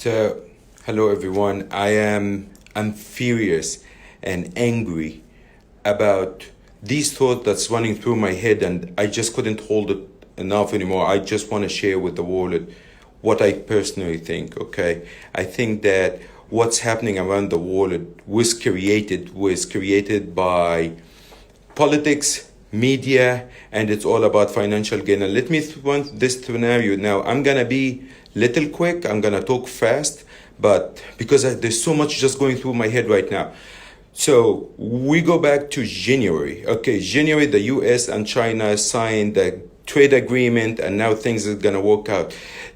So, hello everyone. I'm furious and angry about these thoughts that's running through my head, and I just couldn't hold it enough anymore. I just want to share with the world what I personally think. Okay, I think that what's happening around the world was created by politics, media, and it's all about financial gain. And let me run this scenario now. I'm gonna be little quick. I'm gonna talk fast, but because there's so much just going through my head right now. So we go back to January. Okay, January, the U.S. and China signed the trade agreement, and now things are gonna work out.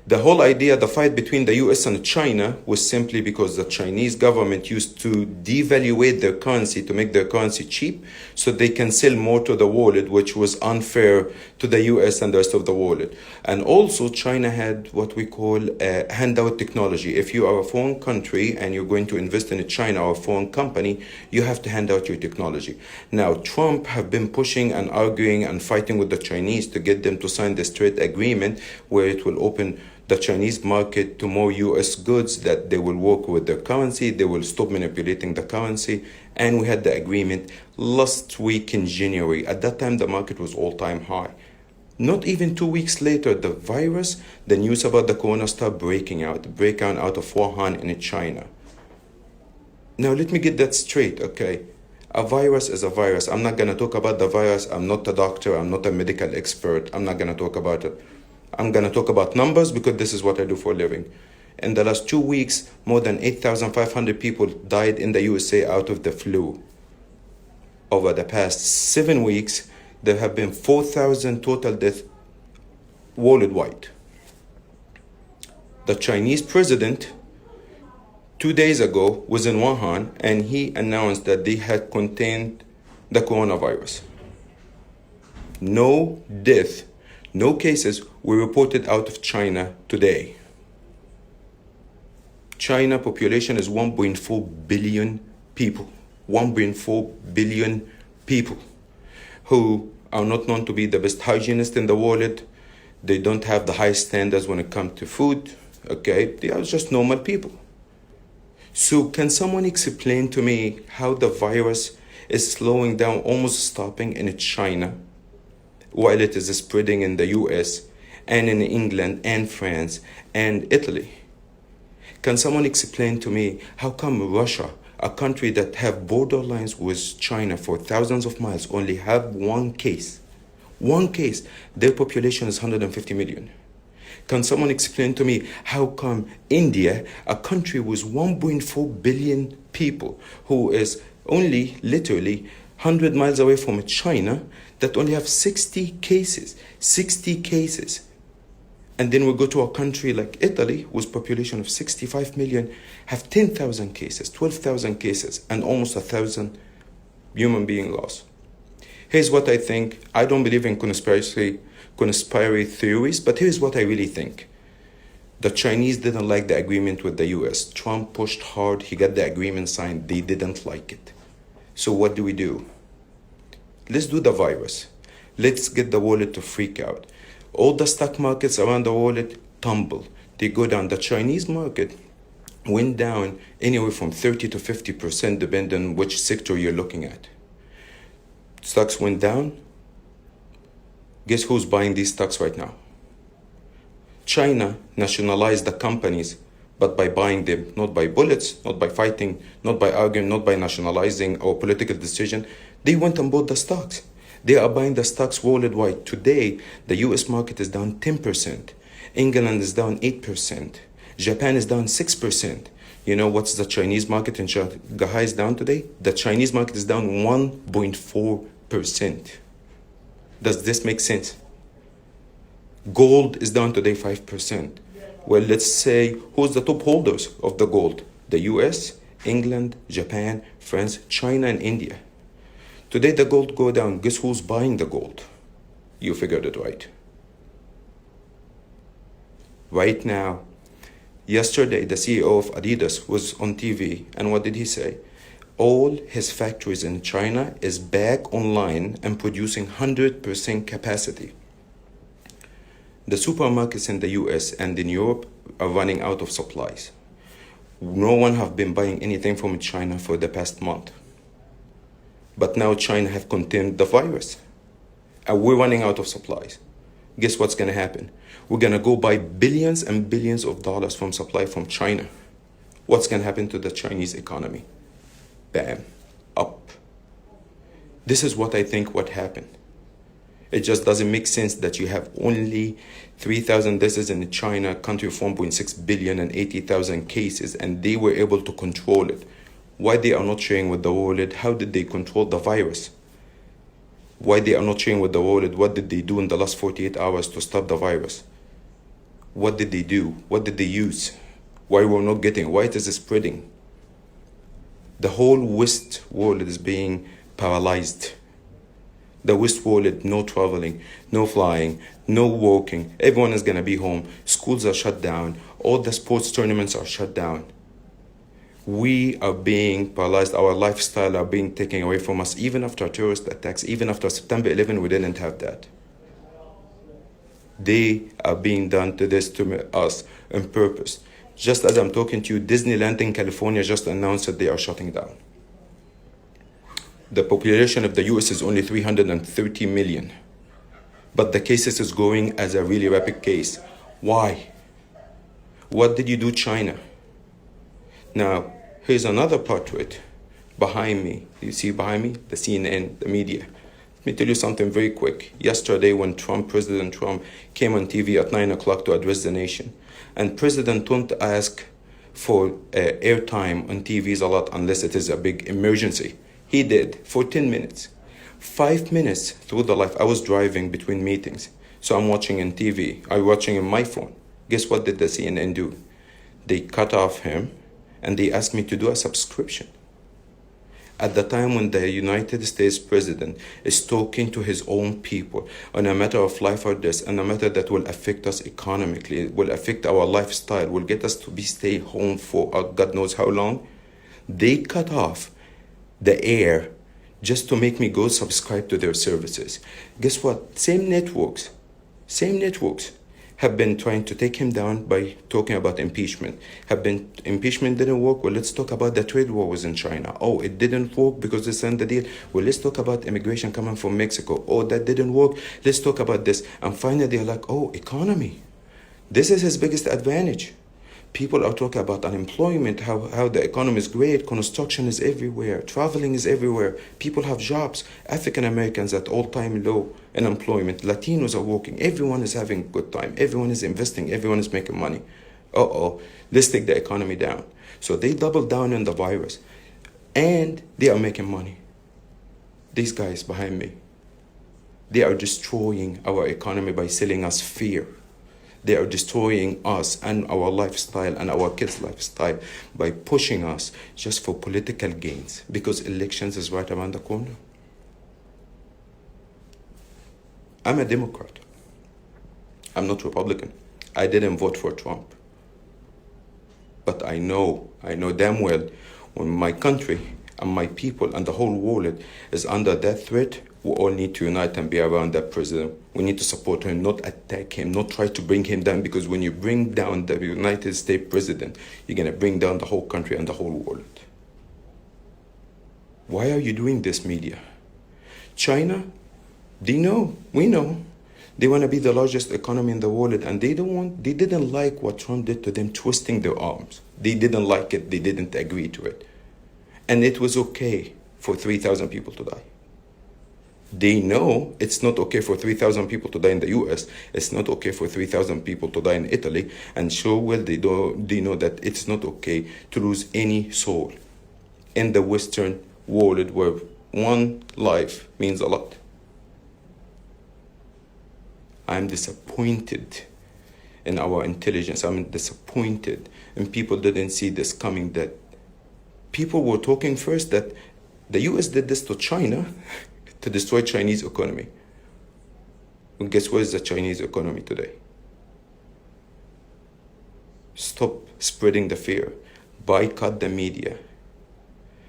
The whole idea, the fight between the US and China was simply because the Chinese government used to devaluate their currency to make their currency cheap so they can sell more to the world, which was unfair to the US and the rest of the world. And also China had what we call handout technology. If you are a foreign country and you're going to invest in a China or a foreign company, you have to hand out your technology. Now, Trump have been pushing and arguing and fighting with the Chinese to get them to sign this trade agreement where it will open the Chinese market to more US goods, that they will work with their currency, they will stop manipulating the currency. And we had the agreement last week in January. At that time, the market was all-time high. Not even 2 weeks later, the news about the corona started breaking out of Wuhan in China. Now, let me get that straight, okay? A virus is a virus. I'm not going to talk about the virus. I'm not a doctor. I'm not a medical expert. I'm not going to talk about it. I'm going to talk about numbers because this is what I do for a living. In the last 2 weeks, more than 8,500 people died in the USA out of the flu. Over the past 7 weeks, there have been 4,000 total deaths worldwide. The Chinese president 2 days ago was in Wuhan, and he announced that they had contained the coronavirus. No death, no cases were reported out of China today. China population is 1.4 billion people. 1.4 billion people who are not known to be the best hygienists in the world. They don't have the highest standards when it comes to food. Okay, they are just normal people. So can someone explain to me how the virus is slowing down, almost stopping in China, while it is spreading in the US and in England and France and Italy? Can someone explain to me how come Russia, a country that have borderlines with China for thousands of miles, only have one case? One case. Their population is 150 million. Can someone explain to me how come India, a country with 1.4 billion people, who is only literally 100 miles away from China, that only have 60 cases? 60 cases. And then we go to a country like Italy, with population of 65 million, have 10,000 cases, 12,000 cases, and almost 1,000 human being lost. Here's what I think. I don't believe in conspiracy theories, but here's what I really think. The Chinese didn't like the agreement with the US. Trump pushed hard. He got the agreement signed. They didn't like it. So what do? Let's do the virus. Let's get the world to freak out. All the stock markets around the world tumble. They go down. The Chinese market went down anywhere from 30 to 50%, depending on which sector you're looking at. Stocks went down. Guess who's buying these stocks right now? China nationalized the companies, but by buying them, not by bullets, not by fighting, not by arguing, not by nationalizing or political decision. They went and bought the stocks. They are buying the stocks worldwide. Today, the US market is down 10%. England is down 8%. Japan is down 6%. You know what's the Chinese market in Shanghai is down today? The Chinese market is down 1.4%. Does this make sense? Gold is down today 5%. Well, let's say, who's the top holders of the gold? The US, England, Japan, France, China, and India. Today the gold go down. Guess who's buying the gold? You figured it right. Right now, yesterday the CEO of Adidas was on TV, and what did he say? All his factories in China is back online and producing 100% capacity. The supermarkets in the US and in Europe are running out of supplies. No one have been buying anything from China for the past month. But now China have contained the virus. And we're running out of supplies. Guess what's going to happen? We're going to go buy billions and billions of dollars from supply from China. What's going to happen to the Chinese economy? Bam, up. This is what I think what happened. It just doesn't make sense that you have only 3,000 deaths in China, a country of 1.6 billion and 80,000 cases, and they were able to control it. Why they are not sharing with the world? How did they control the virus? Why they are not sharing with the world? What did they do in the last 48 hours to stop the virus? What did they do? What did they use? Why we're not getting? Why it is spreading? The whole West world is being paralyzed. The West world, no traveling, no flying, no walking. Everyone is going to be home. Schools are shut down. All the sports tournaments are shut down. We are being paralyzed. Our lifestyle are being taken away from us. Even after terrorist attacks, even after September 11, we didn't have that. They are being done to this to us on purpose. Just as I'm talking to you, Disneyland in California just announced that they are shutting down. The population of the US is only 330 million. But the cases is growing as a really rapid case. Why? What did you do, China? Now, here's another part to it. Behind me, you see behind me? The CNN, the media. Let me tell you something very quick. Yesterday when President Trump came on TV at 9 o'clock to address the nation, and President don't ask for airtime on TVs a lot unless it is a big emergency. He did for 10 minutes. 5 minutes through the life. I was driving between meetings. So I'm watching on TV. I'm watching on my phone. Guess what did the CNN do? They cut off him and they asked me to do a subscription. At the time when the United States president is talking to his own people on a matter of life or death, and a matter that will affect us economically, will affect our lifestyle, will get us to stay home for God knows how long, they cut off the air just to make me go subscribe to their services. Guess what? Same networks have been trying to take him down by talking about impeachment. Impeachment didn't work. Well, let's talk about the trade war was in China. Oh, it didn't work because they signed the deal. Well, let's talk about immigration coming from Mexico. Oh, that didn't work. Let's talk about this. And finally, they're like, oh, economy. This is his biggest advantage. People are talking about unemployment, how the economy is great, construction is everywhere, traveling is everywhere, people have jobs, African Americans at all-time low unemployment, Latinos are working, everyone is having a good time, everyone is investing, everyone is making money. Let's take the economy down. So they doubled down on the virus, and they are making money. These guys behind me, they are destroying our economy by selling us fear. They are destroying us and our lifestyle and our kids' lifestyle by pushing us just for political gains, because elections is right around the corner. I'm a Democrat. I'm not Republican. I didn't vote for Trump. But I know damn well when my country and my people and the whole world is under that threat, we all need to unite and be around that president. We need to support him, not attack him, not try to bring him down, because when you bring down the United States president, you're going to bring down the whole country and the whole world. Why are you doing this, media? China, they know, we know. They want to be the largest economy in the world, and they didn't like what Trump did to them, twisting their arms. They didn't like it, they didn't agree to it. And it was okay for 3,000 people to die. They know it's not okay for 3,000 people to die in the US. It's not okay for 3,000 people to die in Italy. And sure well, they know that it's not okay to lose any soul in the Western world where one life means a lot. I'm disappointed in our intelligence. I'm disappointed, and people didn't see this coming, that people were talking first that the US did this to China to destroy Chinese economy. And guess where is the Chinese economy today? Stop spreading the fear. Boycott the media.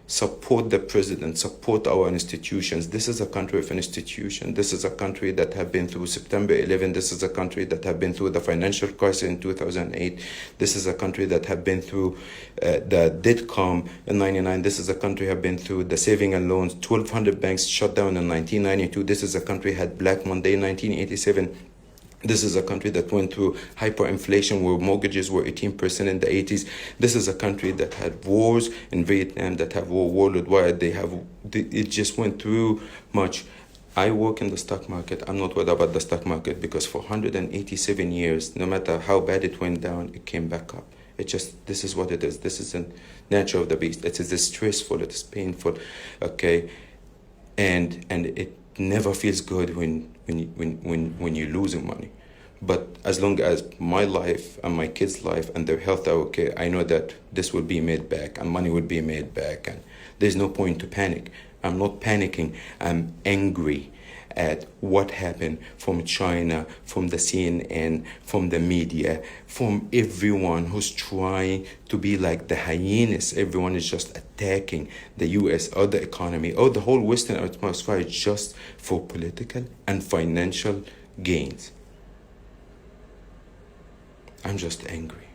Support the president, support our institutions. This is a country of institutions. This is a country that have been through September 11. This is a country that have been through the financial crisis in 2008. This is a country that have been through the dot-com in 99. This is a country have been through the saving and loans. 1,200 banks shut down in 1992. This is a country had Black Monday in 1987. This is a country that went through hyperinflation where mortgages were 18% in the 80s. This is a country that had wars in Vietnam, that have war worldwide. It just went through much. I work in the stock market. I'm not worried about the stock market because for 187 years, no matter how bad it went down, it came back up. This is what it is. This is the nature of the beast. It is stressful, it is painful, okay? And it never feels good when you're losing money. But as long as my life and my kids' life and their health are okay, I know that this will be made back and money will be made back, and there's no point to panic. I'm not panicking. I'm angry at what happened from China, from the CNN, from the media, from everyone who's trying to be like the hyenas. Everyone is just attacking the US or the economy or the whole Western atmosphere just for political and financial gains. I'm just angry.